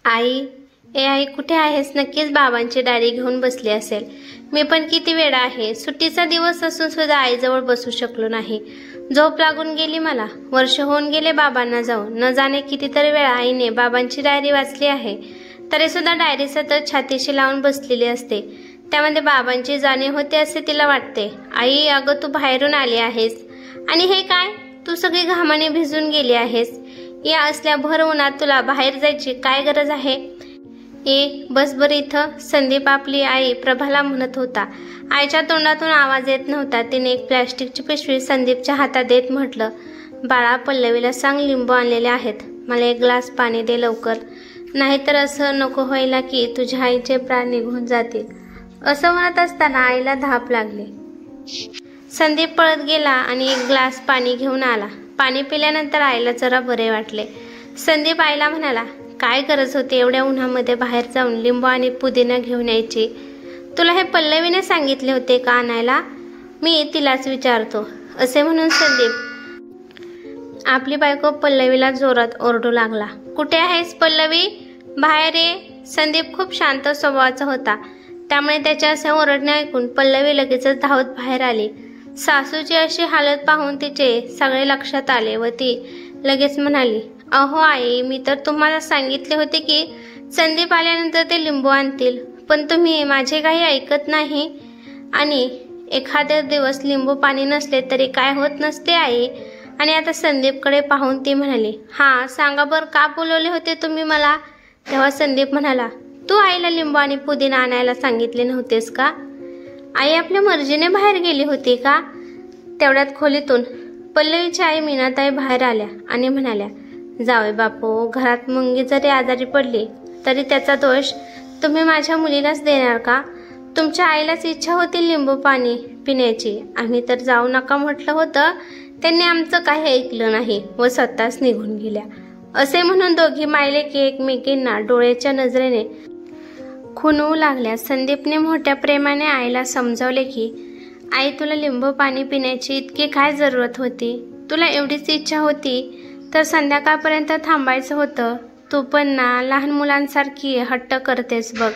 आई, आई कुठे आहेस? नक्कीच बाबांची डायरी घेऊन बसली असेल. मी पण किती वेळा आहे, सुट्टीचा दिवस असून सुद्धा आईजवळ बसू शकलो नाही. झोप लागून गेली मला. वर्ष होऊन गेले बाबांना जाऊन. न जाणे कितीतरी वेळा आईने बाबांची डायरी वाचली आहे, तरी सुद्धा डायरी सतत छातीशी लावून बसलेली असते. त्यामध्ये बाबांची जाणीव होते असे तिला वाटते. आई, अगं तू बाहेरून आली आहेस आणि हे काय, तू सगळी घामाने भिजून गेली आहेस. या असल्या भर उन्हात तुला बाहेर जायची काय गरज आहे? बस बरं इथं, संदीप आपली आई प्रभाला म्हणत होता. आईच्या तोंडातून आवाज येत नव्हता. तिने एक प्लॅस्टिकची पिशवी संदीपच्या हातात देत म्हटलं, बाळा, पल्लवीला सांग लिंबू आणलेले आहेत. मला एक ग्लास पाणी दे लवकर, नाहीतर असं नको व्हायला की तुझ्या आईचे प्राण निघून जातील. असं म्हणत असताना आईला धाप लागली. संदीप पळत गेला आणि एक ग्लास पाणी घेऊन आला. पाणी पिल्यानंतर आईला जरा बरे वाटले. संदीप आईला म्हणाला, काय गरज होती एवढ्या उन्हामध्ये बाहेर जाऊन लिंबू आणि पुदिना घेऊन यायची? तुला हे पल्लवीने सांगितले होते का आणायला? मी तिलाच विचारतो. असे म्हणून संदीप आपली बायको पल्लवीला जोरात ओरडू लागला. कुठे आहेस पल्लवी? बाहेर ये. संदीप खूप शांत स्वभावाचा होता, त्यामुळे त्याच्या असे ओरडणे ऐकून पल्लवी लगेचच धावत बाहेर आली. सासूची अशी हालत पाहून तिचे सगळे लक्षात आले व ती लगेच म्हणाली, अहो आई, मी तर तुम्हाला सांगितले होते की संदीप आल्यानंतर ते लिंबू आणतील, पण तुम्ही माझे काही ऐकत नाही. आणि एखाद्या दिवस लिंबू पाणी नसले तरी काय होत नसते आई. आणि आता संदीपकडे पाहून ती म्हणाली, हां सांगा बरं, का बोलवले होते तुम्ही मला? तेव्हा संदीप म्हणाला, तू आईला लिंबू आणि पुदिना आणायला सांगितले नव्हतेस का? आई आपल्या मर्जीने बाहेर गेली होती का? तेवढ्यात खोलीतून पल्लवीची आई मीनाताई बाहेर आल्या आणि म्हणाल्या, जावई बापू, घरात मुंगी जरी आजारी पडली तरी त्याचा दोष तुम्ही माझ्या मुलीलाच देणार का? तुमच्या आईलाच इच्छा होती लिंबू पाणी पिण्याची. आम्ही तर जाऊ नका म्हटलं होतं, त्यांनी आमचं काही ऐकलं नाही व स्वतःच निघून गेल्या. असे म्हणून दोघी मायले की एकमेकींना डोळ्याच्या नजरेने खुणवू लागल्या. संदीपने मोठ्या प्रेमाने आईला समजावले की, आई, तुला लिंबू पाणी पिण्याची इतकी काय जरूरत होती? तुला एवढीच इच्छा होती तर संध्याकाळपर्यंत थांबायचं होतं. तू पण ना लहान मुलांसारखी हट्ट करतेस बघ.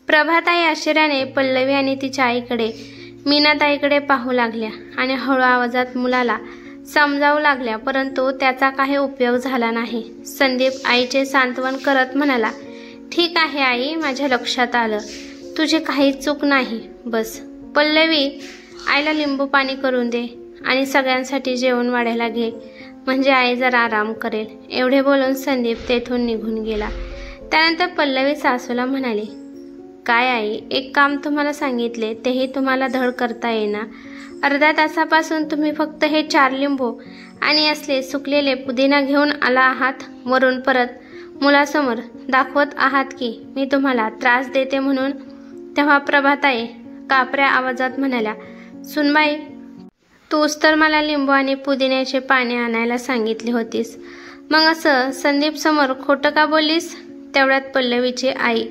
प्रभाताई आश्चर्याने पल्लवी आणि तिच्या आईकडे, मीनाताईकडे पाहू लागल्या आणि हळू आवाजात मुलाला समजावू लागल्या, परंतु त्याचा काही उपयोग झाला नाही. संदीप आईचे सांत्वन करत म्हणाला, ठीक आहे आई, माझ्या लक्षात आलं, तुझी काही चूक नाही. बस पल्लवी, आईला लिंबू पाणी करून दे आणि सगळ्यांसाठी जेवण वाढायला घे, म्हणजे आई जरा आराम करेल. एवढे बोलून संदीप तेथून निघून गेला. त्यानंतर पल्लवी सासूला म्हणाली, काय आई, एक काम तुम्हाला सांगितले तेही तुम्हाला धड करता येईना. अर्ध्या तासापासून तुम्ही फक्त हे 4 लिंबू आणि असले सुकलेले पुदिना घेऊन आला आहात. वरून परत मुलासमोर दाखवत आहात की मी तुम्हाला त्रास देते म्हणून. तेव्हा प्रभाताई कापऱ्या आवाजात म्हणाल्या, सुनबाई, तूच तर मला लिंबू आणि पुदिन्याचे पाणी आणायला सांगितले होतीस, मग असं संदीप समोर खोटं का बोललीस? तेवढ्यात पल्लवीची आई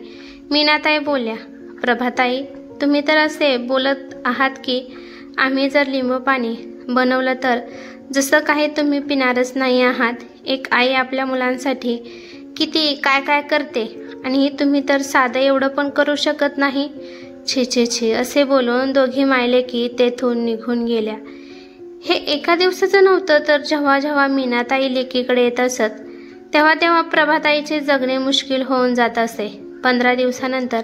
मीनाताई बोलल्या, प्रभाताई, तुम्ही तर असे बोलत आहात की आम्ही जर लिंबू पाणी बनवलं तर जसं काही तुम्ही पिणारच नाही आहात. एक आई आपल्या मुलांसाठी किती काय काय करते आणि तुम्ही तर साधं एवढं पण करू शकत नाही. छे छे छे. असे बोलून दोघी मायले की तेथून निघून गेल्या. हे एका दिवसाचं नव्हतं, तर जेव्हा जेव्हा मीनाताई लेकीकडे येत असत तेव्हा तेव्हा प्रभाताईचे जगणे मुश्किल होऊन जात असे. 15 दिवसानंतर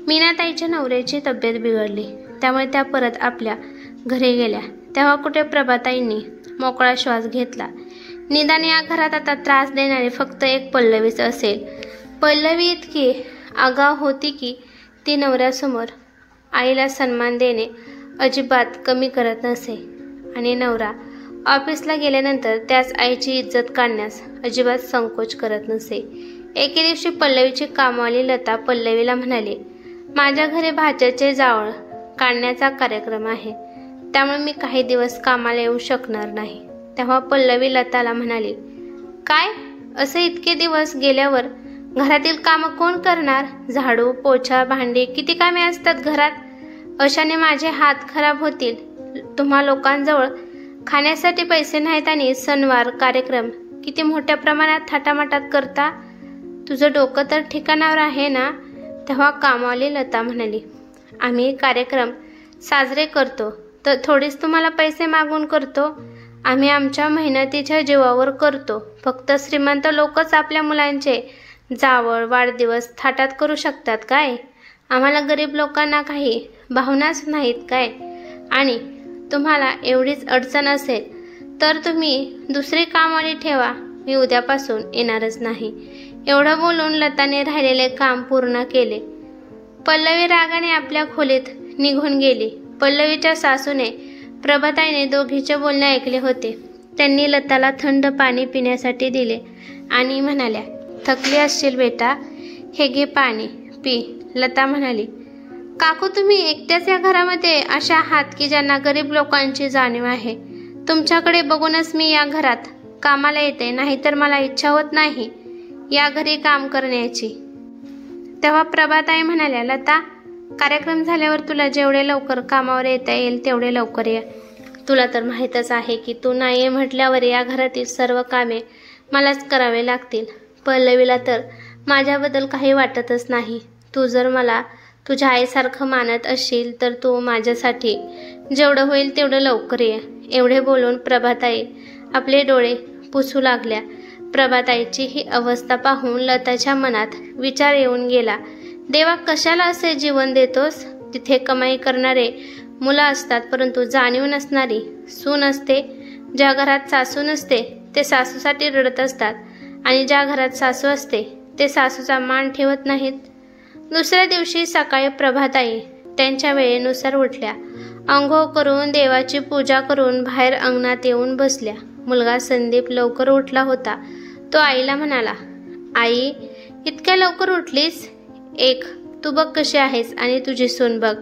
मीनाताईच्या नवऱ्याची तब्येत बिघडली, त्यामुळे त्या परत आपल्या घरी गेल्या. तेव्हा कुठे प्रभाताईंनी मोकळा श्वास घेतला. निदान या घरात आता त्रास देणारी फक्त एक पल्लवीच असेल. पल्लवी इतकी आगाऊ होती की ती नवऱ्यासमोर आईला सन्मान देणे अजिबात कमी करत नसे आणि नवरा ऑफिसला गेल्यानंतर त्याच आईची इज्जत काढण्यास अजिबात संकोच करत नसे. एके दिवशी पल्लवीची कामवाली लता पल्लवीला म्हणाली, माझ्या घरी भाज्याचे जावळ काढण्याचा कार्यक्रम आहे, त्यामुळे मी काही दिवस कामाला येऊ शकणार नाही. तेव्हा पल्लवी लताला म्हणाली, काय, असे इतके दिवस गेल्यावर घरातील कामं कोण करणार? झाडू, पोछा, भांडी, किती कामे असतात घरात. अशाने माझे हात खराब होतील. तुम्हा लोकांजवळ खाण्यासाठी पैसे नाहीत आणि सणवार कार्यक्रम किती मोठ्या प्रमाणात थाटामाटात करता. तुझं डोकं तर ठिकाणावर आहे ना? तेव्हा कामवाली लता म्हणाली, आम्ही कार्यक्रम साजरे करतो तर थोडीच तुम्हाला पैसे मागून करतो. आम्ही आमच्या मेहनतीच्या जीवावर करतो. फक्त श्रीमंत लोकच आपल्या मुलांचे जावळ वाढदिवस थाटात करू शकतात काय? आम्हाला गरीब लोकांना काही भावनाच नाहीत काय? आणि तुम्हाला एवढीच अडचण असेल तर तुम्ही दुसरी कामवाली ठेवा. मी उद्यापासून येणारच नाही. एवढं बोलून लताने राहिलेले काम पूर्ण केले. पल्लवी रागाने आपल्या खोलीत निघून गेली. पल्लवीच्या सासूने प्रभाताईने दोघीचे बोलणे ऐकले होते. त्यांनी लताला थंड पाणी पिण्यासाठी दिले आणि म्हणाल्या, थकली असशील बेटा, हे घे पाणी पी. लता म्हणाली, काकू तुम्ही एकट्याच या घरामध्ये अशा आहात की ज्यांना गरीब लोकांची जाणीव आहे. तुमच्याकडे बघूनच मी या घरात कामाला येते, नाहीतर मला इच्छा होत नाही या घरी काम करण्याची. तेव्हा प्रभाताई म्हणाल्या, लता, कार्यक्रम झाल्यावर तुला जेवढे लवकर कामावर येता येईल तेवढे लवकर ये. तुला तर माहीतच आहे की तू नाही म्हटल्यावर या घरातील सर्व कामे मलाच करावे लागतील. पल्लवीला तर माझ्याबद्दल काही वाटतच नाही. तू जर मला तुझ्या आईसारखं मानत असशील तर तू माझ्यासाठी जेवढं होईल तेवढं लवकर ये. एवढे बोलून प्रभाताई आपले डोळे पुसू लागल्या. प्रभाताईची ही अवस्था पाहून लताच्या मनात विचार येऊन गेला, देवा कशाला असे जीवन देतोस? तिथे कमाई करणारे मुलं असतात परंतु जाणीव नसणारी सून असते. ज्या घरात सासू नसते ते सासूसाठी रडत असतात आणि ज्या घरात सासू असते ते सासूचा मान ठेवत नाहीत. दुसऱ्या दिवशी सकाळी प्रभाताई त्यांच्या वेळेनुसार उठल्या. अंघोळ करून देवाची पूजा करून बाहेर अंगणात येऊन बसल्या. मुलगा संदीप लवकर उठला होता. तो आईला म्हणाला, आई, इतक्या लवकर उठलीस? तू बघ कशी आहेस आणि तुझी सून बघ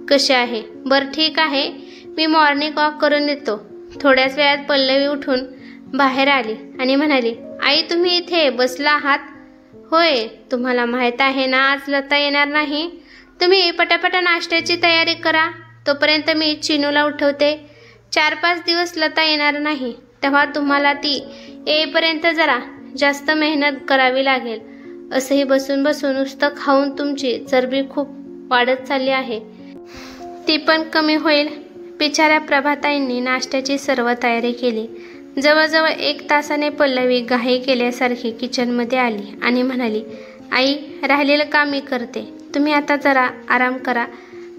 कशी आहे. बरं ठीक आहे, मी मॉर्निंग वॉक करून येतो. थोड्याच वेळात पल्लवी उठून बाहेर आली आणि म्हणाली, आई तुम्ही इथे बसला आहात? होय, तुम्हाला माहीत आहे ना आज लता येणार नाही. तुम्ही पटापटा नाश्त्याची तयारी करा, तोपर्यंत मी चिनूला उठवते. 4-5 दिवस लता येणार नाही, तेव्हा तुम्हाला ती येईपर्यंत जरा जास्त मेहनत करावी लागेल. असंही बसून बसून नुसतं खाऊन तुमची चरबी खूप वाढत चालली आहे, ती पण कमी होईल. बिचाऱ्या प्रभाताईंनी नाश्त्याची सर्व तयारी केली. जवळजवळ 1 तासाने पल्लवी घाई केल्यासारखी किचनमध्ये आली आणि म्हणाली, आई, राहिलेलं काम मी करते, तुम्ही आता जरा आराम करा.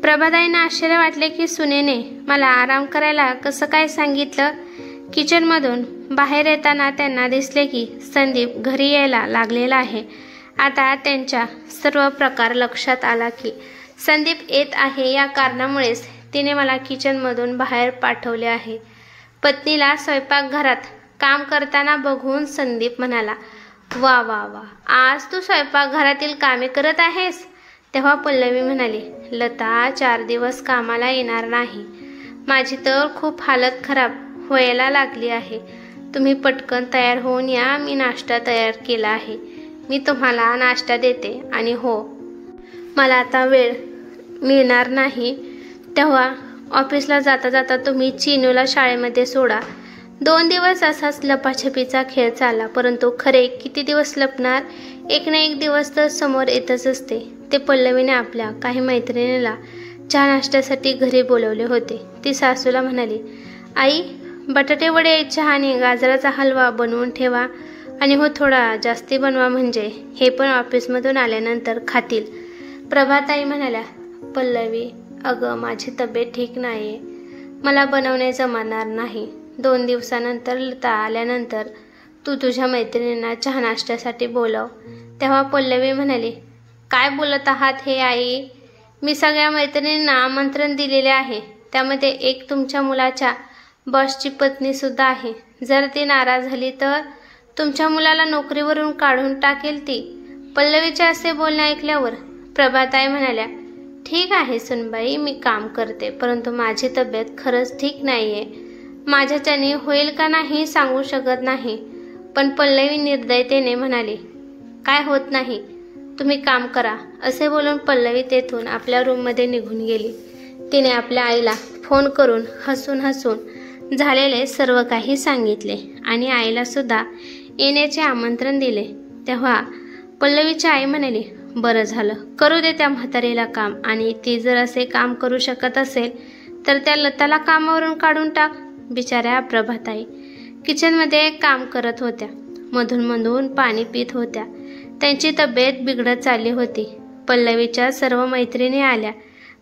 प्रभाताईंना आश्चर्य वाटले की सुनेने मला आराम करायला कसं काय सांगितलं. किचनमधून बाहेर येताना त्यांना दिसले की संदीप घरी यायला लागलेला आहे. आता त्यांच्या सर्व प्रकार लक्षात आला की संदीप येत आहे, या कारणामुळेच तिने मला किचनमधून बाहेर पाठवले आहे. पत्नीला स्वयंपाकघरात काम करताना बघून संदीप म्हणाला, वा वा वा, आज तू स्वयंपाकघरातील कामे करत आहेस? तेव्हा पल्लवी म्हणाली, लता 4 दिवस कामाला येणार नाही. माझी तर खूप हालत खराब व्हायला लागली आहे. तुम्ही पटकन तयार होऊन या, मी नाश्ता तयार केला आहे. मी तुम्हाला नाश्ता देते आणि हो, मला आता वेळ मिळणार नाही, तेव्हा ऑफिसला जाता जाता तुम्ही चिनूला शाळेमध्ये सोडा. 2 दिवस असाच लपाछपीचा खेळ चालला, परंतु खरे किती दिवस लपणार? एक ना एक दिवस तर समोर येतच असते. ते पल्लवीने आपल्या काही मैत्रिणीला चहा नाश्त्यासाठी घरी बोलवले होते. ती सासूला म्हणाली, आई, बटाटे वडे, चहा आणि गाजराचा हलवा बनवून ठेवा आणि हो थोडा जास्ती बनवा, म्हणजे हे पण ऑफिसमधून आल्यानंतर खातील. प्रभाताई म्हणाल्या, पल्लवी, अगं माझी तब्येत ठीक नाही आहे, मला बनवणे जमणार नाही. 2 दिवसानंतर लता आल्यानंतर तू तुझ्या मैत्रिणींना चहा नाश्त्यासाठी बोलव. तेव्हा पल्लवी म्हणाली, काय बोलत आहात हे आई? मी सगळ्या मैत्रिणींना आमंत्रण दिलेले आहे, त्यामध्ये एक तुमच्या मुलाच्या बॉसची पत्नीसुद्धा आहे. जर ती नाराज झाली तर तुमच्या मुलाला नोकरीवरून काढून टाकेल ती. पल्लवीचे असे बोलणे ऐकल्यावर प्रभाताई म्हणाल्या, ठीक आहे सुनबाई, मी काम करते, परंतु माझी तब्येत खरंच ठीक नाही आहे. माझ्याच्याने होईल का नाही सांगू शकत नाही. पण पल्लवी निर्दयतेने म्हणाली, काय होत नाही, तुम्ही काम करा. असे बोलून पल्लवी तेथून आपल्या रूममध्ये निघून गेली. तिने आपल्या आईला फोन करून हसून हसून झालेले सर्व काही सांगितले आणि आईला सुद्धा येण्याचे आमंत्रण दिले. तेव्हा पल्लवीची आई म्हणाली, बरं झालं, करू दे त्या म्हातारीला काम, आणि ती जर असे काम करू शकत असेल तर त्या लताला कामावरून काढून टाक. बिचाऱ्या प्रभाताई किचनमध्ये काम करत होत्या, मधून पाणी पित होत्या. त्यांची तब्येत बिघडत चालली होती. पल्लवीच्या सर्व मैत्रिणी आल्या.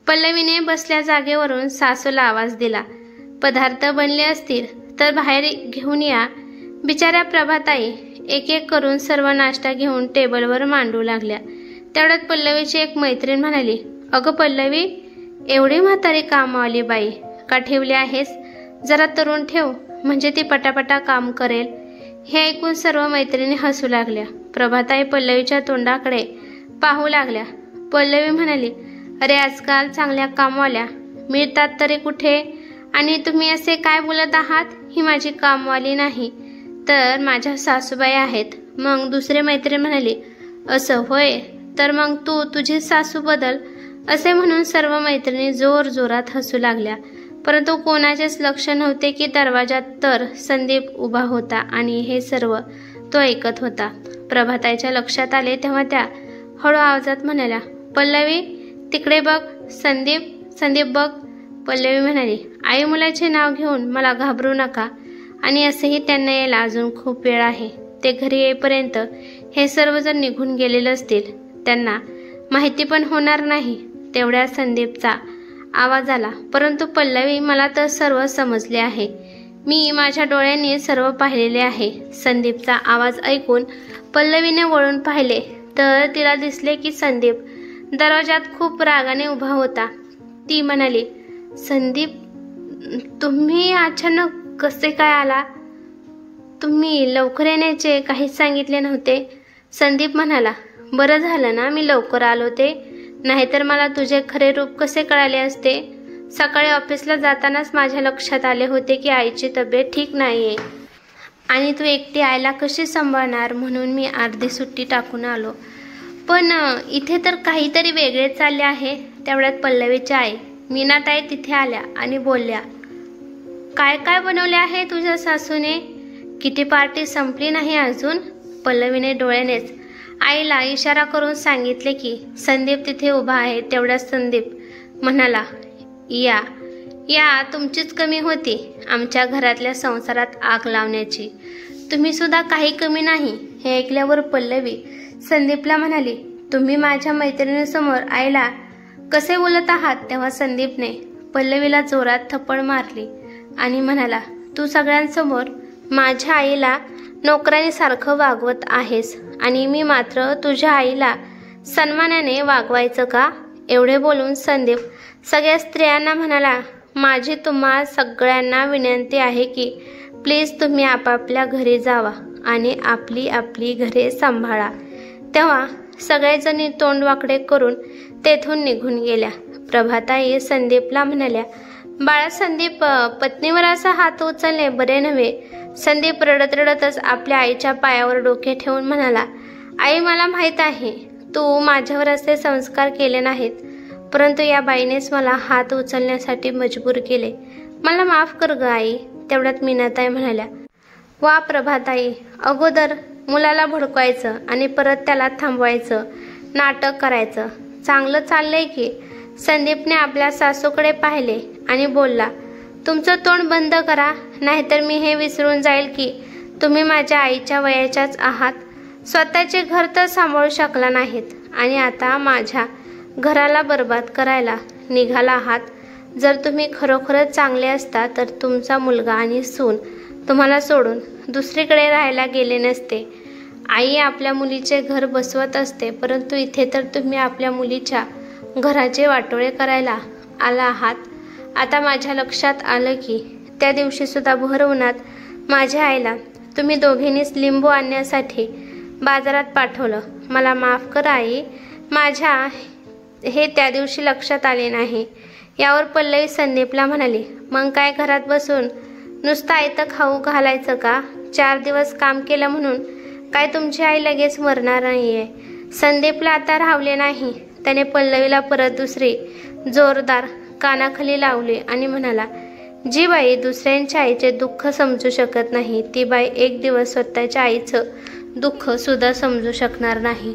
पल्लवीने बसल्या जागेवरून सासूला आवाज दिला, पदार्थ बनले असतील तर बाहेर घेऊन या. बिचाऱ्या प्रभाताई एक एक करून सर्व नाश्ता घेऊन टेबलवर मांडू लागल्या. तेवढ्यात पल्लवीची एक मैत्रीण म्हणाली, अगं पल्लवी, एवढी म्हातारी कामवाली बाई का ठेवली आहेस? जरा तरुण ठेव, म्हणजे ती पटापटा काम करेल. हे ऐकून सर्व मैत्रिणी हसू लागल्या. प्रभाताई पल्लवीच्या तोंडाकडे पाहू लागल्या. पल्लवी म्हणाली, अरे आजकाल चांगल्या कामवाल्या मिळतात तरी कुठे, आणि तुम्ही असे काय बोलत आहात? ही माझी कामवाली नाही तर माझ्या सासूबाई आहेत. मग दुसरी मैत्रीण म्हणाली, असं होय, तर मग तू तुझी सासू बदल. असे म्हणून सर्व मैत्रिणी जोर जोरात हसू लागल्या. परंतु कोणाचेच लक्ष नव्हते की दरवाजात तर संदीप उभा होता आणि हे सर्व तो ऐकत होता. प्रभाताईच्या लक्षात आले तेव्हा त्या हळू आवाजात म्हणाल्या, पल्लवी तिकडे बघ. संदीप बघ. पल्लवी म्हणाली, आई मुलाचे नाव घेऊन मला घाबरू नका, आणि असेही त्यांना यायला अजून खूप वेळ आहे. ते घरी येईपर्यंत हे सर्वजण निघून गेलेले असतील, त्यांना माहिती पण होणार नाही. तेवढ्या संदीपचा आवाज आला, परंतु पल्लवी, मला तर सर्व समजले आहे. मी माझ्या डोळ्यांनी सर्व पाहिलेले आहे. संदीपचा आवाज ऐकून पल्लवीने वळून पाहिले तर तिला दिसले की संदीप दरवाजात खूप रागाने उभा होता. ती म्हणाली, संदीप, तुम्ही अचानक कसे काय आला? तुम्ही लवकर येण्याचे काहीच सांगितले नव्हते. संदीप म्हणाला, बरं झालं ना मी लवकर आलो ते, नाहीतर मला तुझे खरे रूप कसे कळाले असते. सकाळी ऑफिसला जातानाच माझ्या लक्षात आले होते की आईची तब्येत ठीक नाहीये, आणि तू एकटी आईला कशी सांभाळणार, म्हणून मी अर्धी सुट्टी टाकून आलो. पण इथे तर काहीतरी वेगळे चालले आहे. तेवढ्यात पल्लवीची आई मीनाताई तिथे आल्या आणि बोलल्या, काय काय बनवले आहे तुझ्या सासूने? किटी पार्टी संपली नाही अजून? पल्लवीने डोळ्यानेच आईला इशारा करून सांगितले की संदीप तिथे उभा आहे. तेवढ्यात संदीप म्हणाला, या तुमचीच कमी होती आमच्या घरातल्या संसारात आग लावण्याची. तुम्ही सुद्धा काही कमी नाही. हे ऐकल्यावर पल्लवी संदीपला म्हणाली, तुम्ही माझ्या मैत्रिणीसमोर आईला कसे बोलत आहात? तेव्हा संदीपने पल्लवीला जोरात थप्पड मारली आणि म्हणाला, तू सगळ्यांसमोर माझ्या आईला नोकरानीसारखं वागवत आहेस, आणि मी मात्र तुझ्या आईला सन्मानाने वागवायचं का? एवढे बोलून संदीप सगळ्या स्त्रियांना म्हणाला, माझी तुम्हा सगळ्यांना विनंती आहे की प्लीज तुम्ही आपापल्या घरी जावा आणि आपली घरे सांभाळा. तेव्हा सगळेजणी तोंड वाकडे करून तेथून निघून गेल्या. प्रभाताई संदीपला म्हणाल्या, बाळा संदीप, पत्नीवर असा हात उचलणे बरे नव्हे. संदीप रडत रडतच आपल्या आईच्या पायावर डोके ठेवून म्हणाला, आई, मला माहीत आहे तू माझ्यावर असे संस्कार केले नाहीत, परंतु या बाईनेच मला हात उचलण्यासाठी मजबूर केले. मला माफ कर ग आई. तेवढ्यात मीनाताई म्हणाल्या, वा प्रभाताई, अगोदर मुलाला भडकवायचं आणि परत त्याला थांबवायचं नाटक करायचं. चांगलं चाललंय की? संदीपने आपल्या सासूकडे पाहिले आणि बोलला, तुमचं तोंड बंद करा, नाहीतर मी हे विसरून जाईल की तुम्ही माझ्या आईच्या वयाच्याच आहात. स्वतःचे घर तर सांभाळू शकला नाहीत आणि आता माझ्या घराला बर्बाद करायला निघाला आहात. जर तुम्ही खरोखरच चांगले असता तर तुमचा मुलगा आणि सून तुम्हाला सोडून दुसरीकडे राहायला गेले नसते. आई आपल्या मुलीचे घर बसवत असते, परंतु इथे तर तुम्ही आपल्या मुलीच्या घराचे वाटोळे करायला आला आहात. आता माझ्या लक्षात आलं की त्या दिवशी सुद्धा भर उन्हात माझ्या आईला तुम्ही दोघींनीच लिंबू आणण्यासाठी बाजारात पाठवलं. मला माफ कर आई, माझ्या हे त्या दिवशी लक्षात आले नाही. यावर पल्लवी संदीपला म्हणाली, मग काय घरात बसून नुसतं आयतं खाऊ घालायचं का? 4 दिवस काम केलं म्हणून काय तुमची आई लगेच मरणार नाहीये. संदीपला आता राहवले नाही. त्याने पल्लवीला परत दुसरी जोरदार कानाखाली लावली आणि म्हणाला, जी बाई दुसऱ्यांच्या आईचे दुःख समजू शकत नाही, ती बाई एक दिवस स्वतःच्या आईचं दुःख सुद्धा समजू शकणार नाही.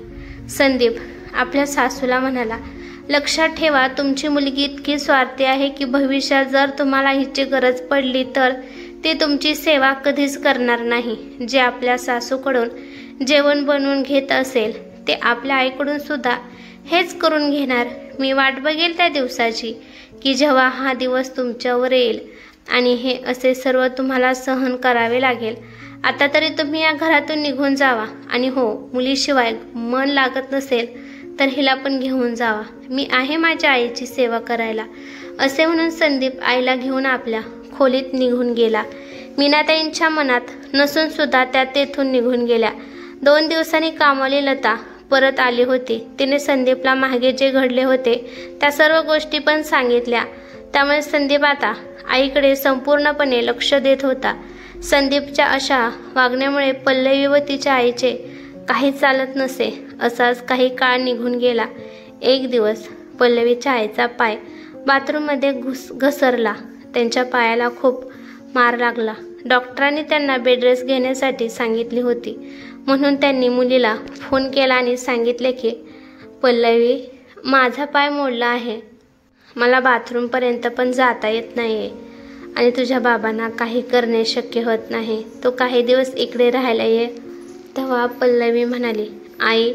संदीप आपल्या सासूला म्हणाला, लक्षात ठेवा, तुमची मुलगी इतकी स्वार्थी आहे की भविष्यात जर तुम्हाला हिची गरज पडली तर ती तुमची सेवा कधीच करणार नाही. जे आपल्या सासूकडून जेवण बनवून घेत असेल ते आपल्या आईकडून सुद्धा हेच करून घेणार. मी वाट बघेल त्या दिवसाची की जेव्हा हा दिवस तुमच्यावर येईल आणि हे असे सर्व तुम्हाला सहन करावे लागेल. आता तरी तुम्ही या घरातून निघून जावा आणि हो, मुलीशिवाय मन लागत नसेल तर हिला पण घेऊन जावा. मी आहे माझ्या आईची सेवा करायला, असे म्हणून संदीप आईला घेऊन आपल्या खोलीत निघून गेला. मीनाताईंच्या मनात नसून सुद्धा त्या तेथून निघून गेल्या. 2 दिवसांनी कामवाली लता परत आली होती. तिने संदीपला मागे जे घडले होते त्या सर्व गोष्टी पण सांगितल्या. त्यामुळे संदीप आता आईकडे संपूर्णपणे लक्ष देत होता. संदीपच्या अशा वागण्यामुळे पल्लवी व तिच्या आईचे काही चालत नसे. असाच काही काळ निघून गेला. एक दिवस पल्लवीच्या आईचा पाय बाथरूममध्ये घसरला. त्यांच्या पायाला खूप मार लागला. डॉक्टरांनी त्यांना बेड रेस्ट घेण्यासाठी सांगितली होती. म्हणून त्यांनी मुलीला फोन केला आणि सांगितले की पल्लवी, माझा पाय मोडला आहे, मला बाथरूमपर्यंत पण जाता येत नाही आहे आणि तुझ्या बाबांना काही करणे शक्य होत नाही. तो काही दिवस इकडे राहायला ये. तेव्हा पल्लवी म्हणाली, आई,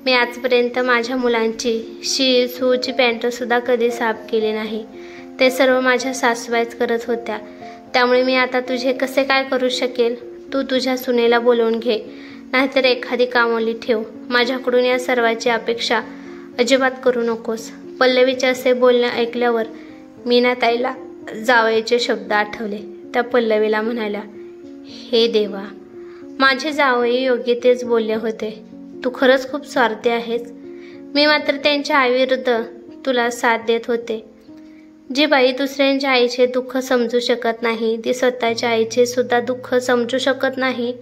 मी आजपर्यंत माझ्या मुलांची सूची पॅन्टसुद्धा कधी साफ केली नाही. ते सर्व माझ्या सासूबाईच करत होत्या. त्यामुळे मी आता तुझे कसे काय करू शकेल. तू तुझ्या सुनेला बोलवून घे, नाहीतर एखादी कामवाली ठेव. माझ्याकडून या सर्वाची अपेक्षा अजिबात करू नकोस. पल्लवीचे असे बोलणे ऐकल्यावर मीनाताईला जावयाचे शब्द आठवले. त्या पल्लवीला म्हणाल्या, हे देवा, माझे जावई योग्य तेच बोलले होते. तू खरंच खूप स्वार्थी आहेस. मी मात्र त्यांच्या आईविरुद्ध तुला साथ देत होते. जी बाई दुसऱ्यांच्या आईचे दुःख समजू शकत नाही ती स्वतःच्या आईचे सुद्धा दुःख समजू शकत नाही.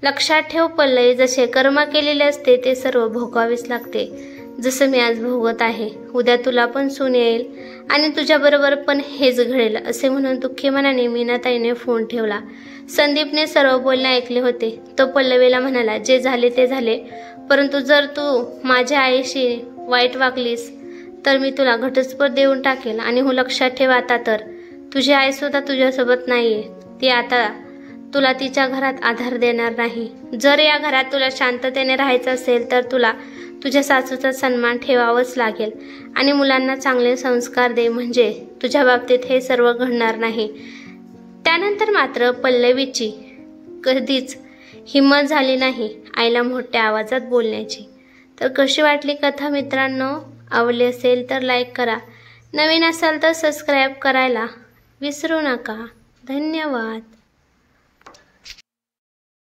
लक्षात ठेव पल्लवी, जसे कर्म केलेले असते ते सर्व भोगावेच लागते. जसं मी आज भोगत आहे, उद्या तुला पण सून येईल आणि तुझ्याबरोबर पण हेच घडेल. असे म्हणून दुःखी मनाने मीनाताईने फोन ठेवला. संदीपने सर्व बोलणे ऐकले होते. तो पल्लवीला म्हणाला, जे झाले ते झाले, परंतु जर तू माझ्या आईशी वाईट वागलीस तर मी तुला घटस्फोट देऊन टाकेल. आणि हो, लक्षात ठेव, आता तर तुझी आई सुद्धा तुझ्यासोबत नाहीये. ती आता तुला तिच्या घरात आधार देणार नाही. जर या घरात तुला शांततेने राहायचं असेल तर तुला तुझ्या सासूचा सन्मान ठेवावाच लागेल आणि मुलांना चांगले संस्कार दे, म्हणजे तुझ्या बाबतीत हे सर्व घडणार नाही. त्यानंतर मात्र पल्लवीची कधीच हिंमत झाली नाही आईला मोठ्या आवाजात बोलण्याची. तर कशी वाटली कथा मित्रांनो? आवडली असेल तर लाईक करा, नवीन असाल तर सबस्क्राईब करायला विसरू नका. धन्यवाद.